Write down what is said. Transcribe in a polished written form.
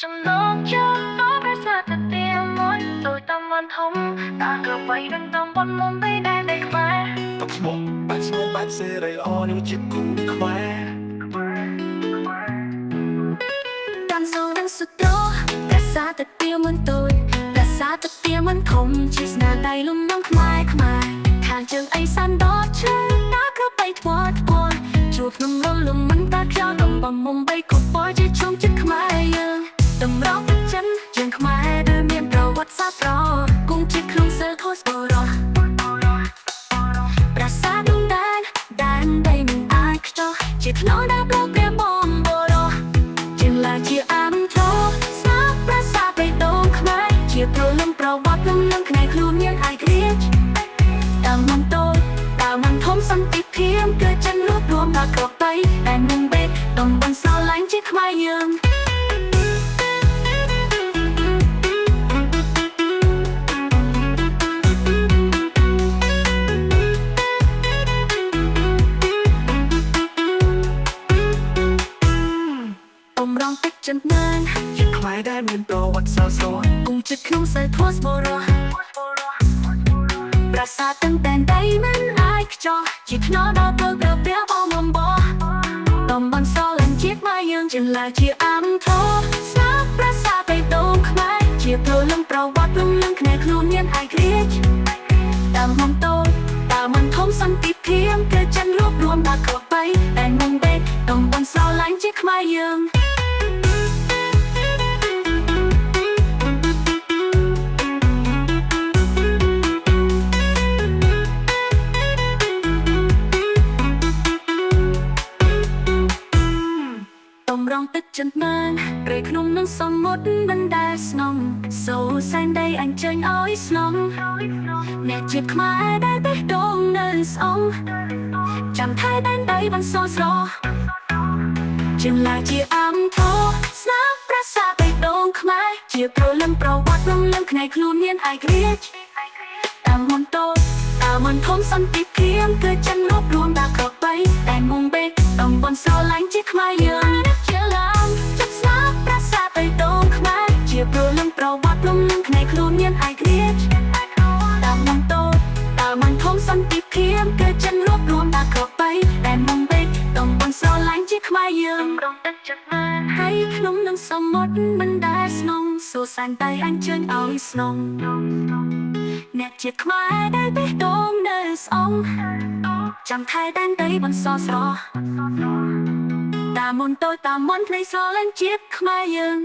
ចំណងជាប់ដោយសារតែមួយដោយតាមមិនធំតាក៏បីនឹងតាមបនមុំបីដែលខ្មែរតបស្មុកបាត់សេរីល្អនឹងចិត្តគូខ្មែរកាន់សូរនឹងសុទ្ធរតែសារតែមិនតូចតែសារតែមិនធំជាស្នាដៃលំនាំខ្មែរខាងជើងអីសានដតឈើតាក៏បីធ្វល់ជួបក្នុងរលំមិនតាខ្យល់តំបំមុំបីគប់ពណ៌ជាជុំចិត្តខ្មែរយើងតម្រង់ទឹកចិនយើងខ្មែរដែលមានប្រវត្តិសាស្ត្រស្រគង់ជាតិក្នុងសិលធម៌ស្បរោះប្រាសាទដុំដែនដីមិនអាចខ្ចោះជាថ្នូរដែលប្រព្រះបំបរោះជាឡាជាអានធោស្នាប្រាសាទបេះដូងខ្មែរជាព្រលឹងប្រវត្តិលំនឹងក្នុងខ្លួនមានឯករាជ្យតាមមិនតូចតាមមិនធំសន្តិភាពគឺចិនរួបរวมដល់គ្រប់បីតែមុំបេះតំបន់ស្រឡាញ់ជាខ្មែរយើងរងទឹកចិនណានជាខ្មែរដែលមានប្រវត្តិសាស្ត្រស្រស់គង់ចិត្តក្នុងសិលធម៌ស្បរោះប្រាសាទទាំងតែនដីមិនអាចខ្ចោះជាថ្នូរដល់ទៅព្រះបំបោះតំបន់ស្រឡាញ់ជាតិខ្មែរយើងជាឡាជាអានធោស្នាប្រាសាទបេះដូងខ្មែរជាព្រលឹងប្រវត្តិលំនឹងក្នុងខ្លួនមានឯករាជ្យតាមមិនតូចតាមមិនធំសន្តិភាពគឺចិនរួបរวมដល់គ្រប់បីតែមុំបេះតំបន់ស្រឡាញ់ជាខ្មែរយើងរងទឹកចិនណានព្រៃភ្នំនិងសមុទ្របណ្ដែតស្នំសូរសែនដីអញ្ជើញឲ្យស្នំអ្នកជាតិខ្មែរដែលបេះដូងនៅស្អងចាំថែដែនដីបានសស្រោះជាឡាជាអាំធោស្នាប្រាសាទបេះដូងខ្មែរជាព្រលឹងប្រវត្តិលំនឹងក្នុងខ្លួនមានឯករាជ្យតាមមិនតូចតាមមិនធំសន្តិភាពគឺចិនរួបរวมដល់គ្រប់បីតែមុំបេះតំបន់ស្រឡាញ់ជាខ្មែរយើងព្រលឹងប្រវត្តិលំនឹងក្នុងខ្លួនមានឯករាជ្យតាមមិនតូចតាមមិនធំសន្តិភាពគឺចិនរួបរวมដល់គ្រប់បីតែមុំបេះតំបន់ស្រឡាញ់ជាខ្មែរយើងរងទឹកចិត្តណានហើយក្នុងនឹងសមុទ្រមិនដែលស្នងសូរសែនដីអញ្ជើញឲ្យស្នងអ្នកជាតិខ្មែរដែលបេះដូងនៅស្អងចាំថែដែនដីបានសស្រោះតាមមិនតូចតាមមិនភ្នែកស្រឡាញ់ជាតិខ្មែរយើង